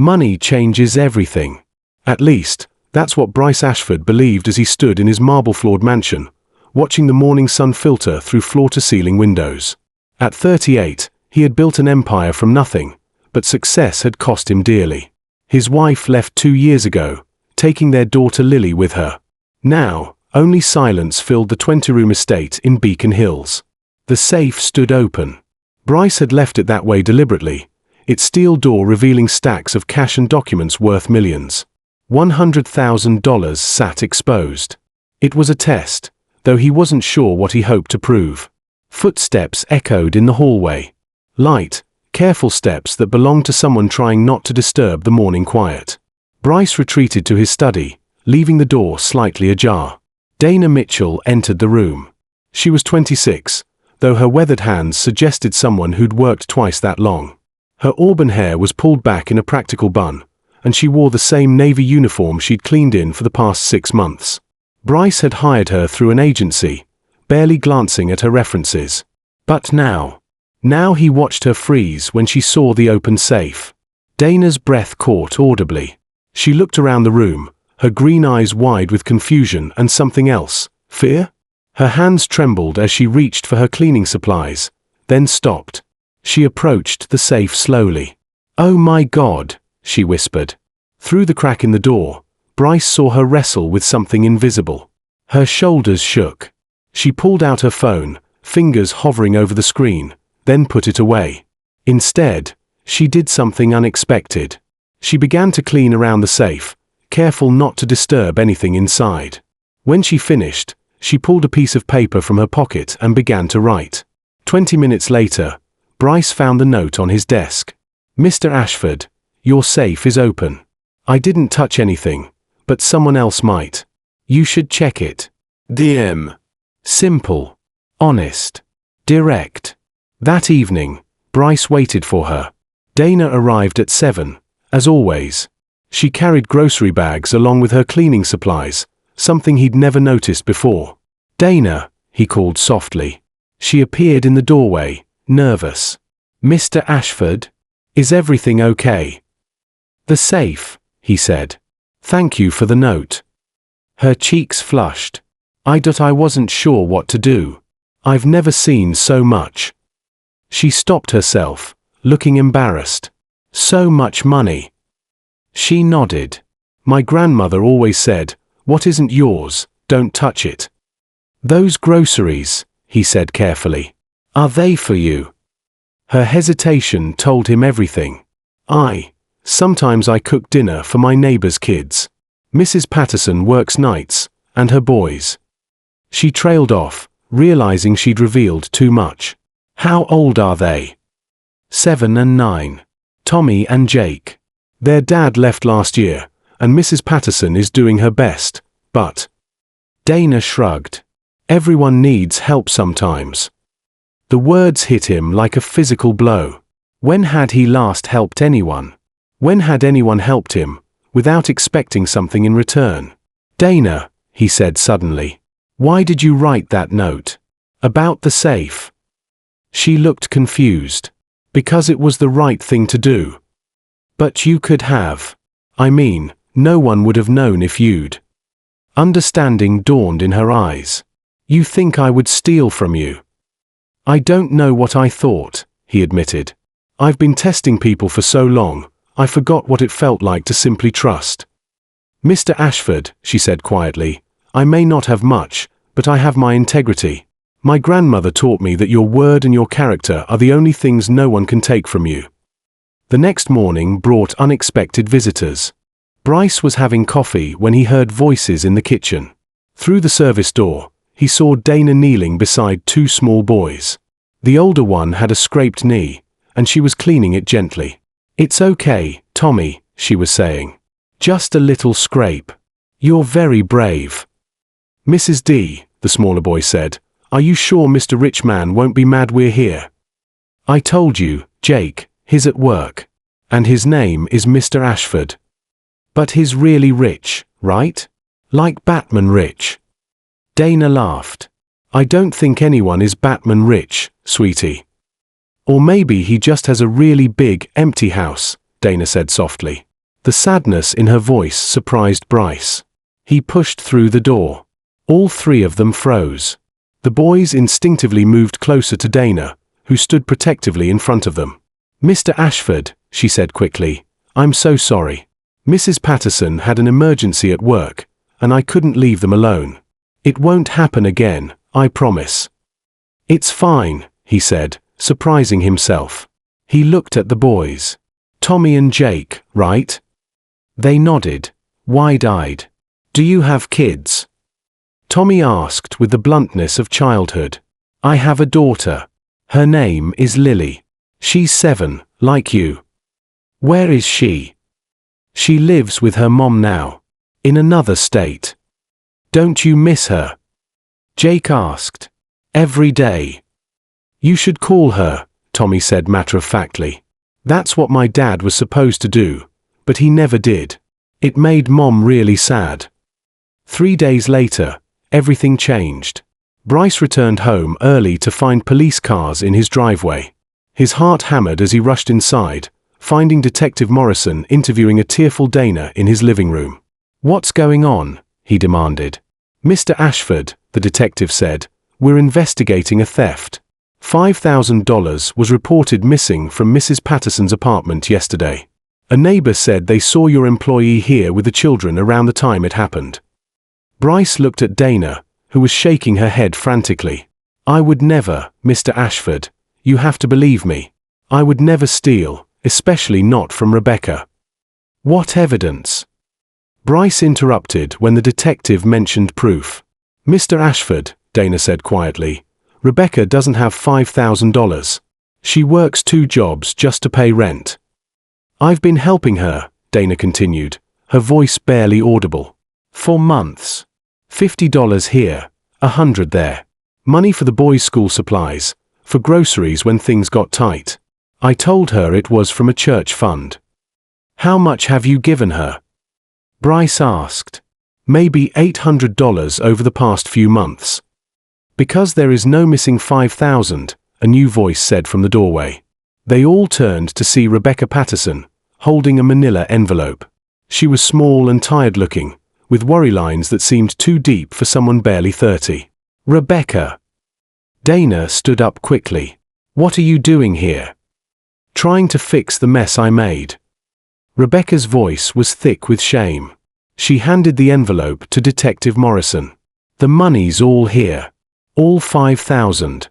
Money changes everything. At least, that's what Bryce Ashford believed as he stood in his marble-floored mansion, watching the morning sun filter through floor-to-ceiling windows. At 38, he had built an empire from nothing, but success had cost him dearly. His wife left 2 years ago, taking their daughter Lily with her. Now, only silence filled the 20-room estate in Beacon Hills. The safe stood open. Bryce had left it that way deliberately, its steel door revealing stacks of cash and documents worth millions. $100,000 sat exposed. It was a test, though he wasn't sure what he hoped to prove. Footsteps echoed in the hallway. Light, careful steps that belonged to someone trying not to disturb the morning quiet. Bryce retreated to his study, leaving the door slightly ajar. Dana Mitchell entered the room. She was 26, though her weathered hands suggested someone who'd worked twice that long. Her auburn hair was pulled back in a practical bun, and she wore the same navy uniform she'd cleaned in for the past 6 months. Bryce had hired her through an agency, barely glancing at her references. But now he watched her freeze when she saw the open safe. Dana's breath caught audibly. She looked around the room, her green eyes wide with confusion and something else, fear? Her hands trembled as she reached for her cleaning supplies, then stopped. She approached the safe slowly. "Oh my God," she whispered. Through the crack in the door, Bryce saw her wrestle with something invisible. Her shoulders shook. She pulled out her phone, fingers hovering over the screen, then put it away. Instead, she did something unexpected. She began to clean around the safe, careful not to disturb anything inside. When she finished, she pulled a piece of paper from her pocket and began to write. 20 minutes later, Bryce found the note on his desk. "Mr. Ashford, your safe is open. I didn't touch anything, but someone else might. You should check it. DM. Simple. Honest. Direct." That evening, Bryce waited for her. Dana arrived at 7, as always. She carried grocery bags along with her cleaning supplies, something he'd never noticed before. "Dana," he called softly. She appeared in the doorway, nervous. "Mr. Ashford? Is everything okay?" "The safe," he said. "Thank you for the note." Her cheeks flushed. I wasn't sure what to do. I've never seen so much." She stopped herself, looking embarrassed. "So much money." She nodded. "My grandmother always said, 'What isn't yours, don't touch it.'" "Those groceries," he said carefully. "Are they for you?" Her hesitation told him everything. Sometimes I cook dinner for my neighbor's kids. Mrs. Patterson works nights, and her boys." She trailed off, realizing she'd revealed too much. "How old are they?" 7 and 9. Tommy and Jake. Their dad left last year, and Mrs. Patterson is doing her best, but... Dana shrugged. "Everyone needs help sometimes." The words hit him like a physical blow. When had he last helped anyone? When had anyone helped him, without expecting something in return? "Dana," he said suddenly, "why did you write that note? About the safe?" She looked confused. "Because it was the right thing to do." "But you could have. No one would have known if you'd." Understanding dawned in her eyes. "You think I would steal from you?" "I don't know what I thought," he admitted. "I've been testing people for so long, I forgot what it felt like to simply trust." "Mr. Ashford," she said quietly, "I may not have much, but I have my integrity. My grandmother taught me that your word and your character are the only things no one can take from you." The next morning brought unexpected visitors. Bryce was having coffee when he heard voices in the kitchen. Through the service door, he saw Dana kneeling beside 2 small boys. The older one had a scraped knee, and she was cleaning it gently. "It's okay, Tommy," she was saying. "Just a little scrape. You're very brave." "Mrs. D," the smaller boy said, "are you sure Mr. Rich Man won't be mad we're here?" "I told you, Jake, he's at work. And his name is Mr. Ashford." "But he's really rich, right? Like Batman rich." Dana laughed. "I don't think anyone is Batman rich, sweetie." "Or maybe he just has a really big, empty house," Dana said softly. The sadness in her voice surprised Bryce. He pushed through the door. All three of them froze. The boys instinctively moved closer to Dana, who stood protectively in front of them. "Mr. Ashford," she said quickly, "I'm so sorry. Mrs. Patterson had an emergency at work, and I couldn't leave them alone. It won't happen again, I promise." "It's fine," he said, surprising himself. He looked at the boys. "Tommy and Jake, right?" They nodded, wide-eyed. "Do you have kids?" Tommy asked with the bluntness of childhood. "I have a daughter. Her name is Lily. She's 7, like you." "Where is she?" "She lives with her mom now. In another state." "Don't you miss her?" Jake asked. "Every day." "You should call her," Tommy said matter-of-factly. "That's what my dad was supposed to do, but he never did. It made Mom really sad." 3 days later, everything changed. Bryce returned home early to find police cars in his driveway. His heart hammered as he rushed inside, finding Detective Morrison interviewing a tearful Dana in his living room. "What's going on?" he demanded. "Mr. Ashford," the detective said, "we're investigating a theft. $5,000 was reported missing from Mrs. Patterson's apartment yesterday. A neighbor said they saw your employee here with the children around the time it happened." Bryce looked at Dana, who was shaking her head frantically. "I would never, Mr. Ashford. You have to believe me. I would never steal, especially not from Rebecca." "What evidence?" Bryce interrupted when the detective mentioned proof. "Mr. Ashford," Dana said quietly, "Rebecca doesn't have $5,000. She works 2 jobs just to pay rent." "I've been helping her," Dana continued, her voice barely audible, "for months. $50 here, $100 there. Money for the boys' school supplies, for groceries when things got tight. I told her it was from a church fund." "How much have you given her?" Bryce asked. "Maybe $800 over the past few months." "Because there is no missing 5,000, a new voice said from the doorway. They all turned to see Rebecca Patterson, holding a manila envelope. She was small and tired-looking, with worry lines that seemed too deep for someone barely 30. "Rebecca." Dana stood up quickly. "What are you doing here?" "Trying to fix the mess I made." Rebecca's voice was thick with shame. She handed the envelope to Detective Morrison. "The money's all here. All 5,000.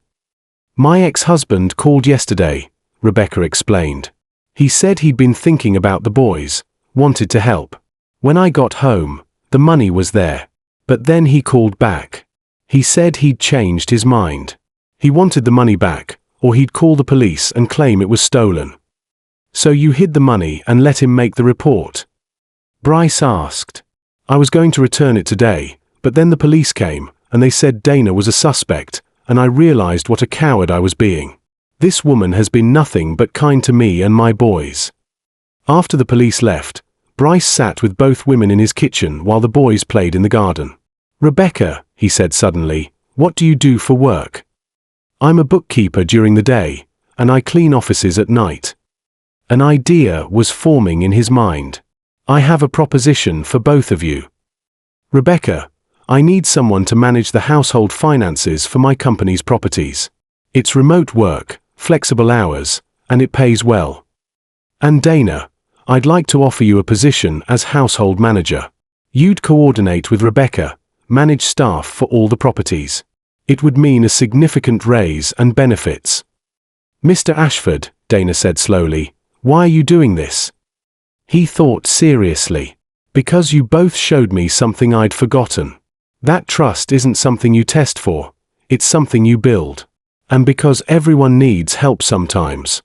My ex-husband called yesterday," Rebecca explained. "He said he'd been thinking about the boys, wanted to help. When I got home, the money was there. But then he called back. He said he'd changed his mind. He wanted the money back, or he'd call the police and claim it was stolen." "So you hid the money and let him make the report?" Bryce asked. "I was going to return it today, but then the police came, and they said Dana was a suspect, and I realized what a coward I was being. This woman has been nothing but kind to me and my boys." After the police left, Bryce sat with both women in his kitchen while the boys played in the garden. "Rebecca," he said suddenly, "what do you do for work?" "I'm a bookkeeper during the day, and I clean offices at night." An idea was forming in his mind. "I have a proposition for both of you. Rebecca, I need someone to manage the household finances for my company's properties. It's remote work, flexible hours, and it pays well. And Dana, I'd like to offer you a position as household manager. You'd coordinate with Rebecca, manage staff for all the properties. It would mean a significant raise and benefits." "Mr. Ashford," Dana said slowly, "why are you doing this?" He thought seriously. "Because you both showed me something I'd forgotten. That trust isn't something you test for, it's something you build. And because everyone needs help sometimes."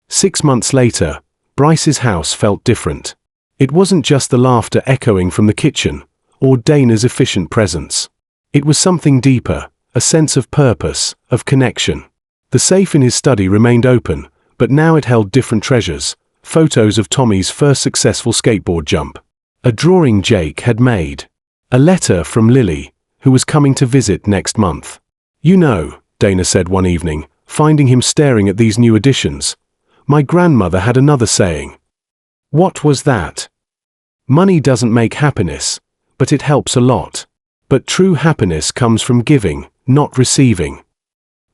6 months later, Bryce's house felt different. It wasn't just the laughter echoing from the kitchen, or Dana's efficient presence. It was something deeper, a sense of purpose, of connection. The safe in his study remained open, but now it held different treasures: photos of Tommy's first successful skateboard jump, a drawing Jake had made, a letter from Lily, who was coming to visit next month. "You know," Dana said one evening, finding him staring at these new additions, "my grandmother had another saying. What was that? Money doesn't make happiness, but it helps a lot. But true happiness comes from giving, not receiving.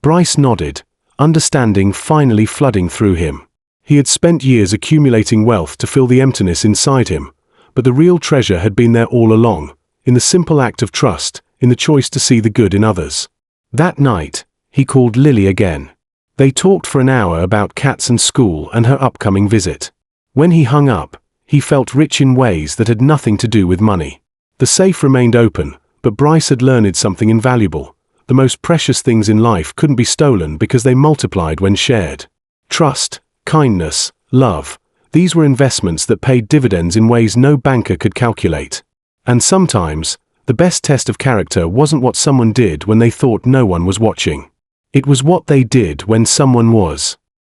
Bryce nodded, understanding finally flooding through him. He had spent years accumulating wealth to fill the emptiness inside him, but the real treasure had been there all along, in the simple act of trust, in the choice to see the good in others. That night, he called Lily again. They talked for an hour about cats and school and her upcoming visit. When he hung up, he felt rich in ways that had nothing to do with money. The safe remained open, but Bryce had learned something invaluable. The most precious things in life couldn't be stolen because they multiplied when shared. Trust, kindness, love, these were investments that paid dividends in ways no banker could calculate. And sometimes, the best test of character wasn't what someone did when they thought no one was watching. It was what they did when someone was.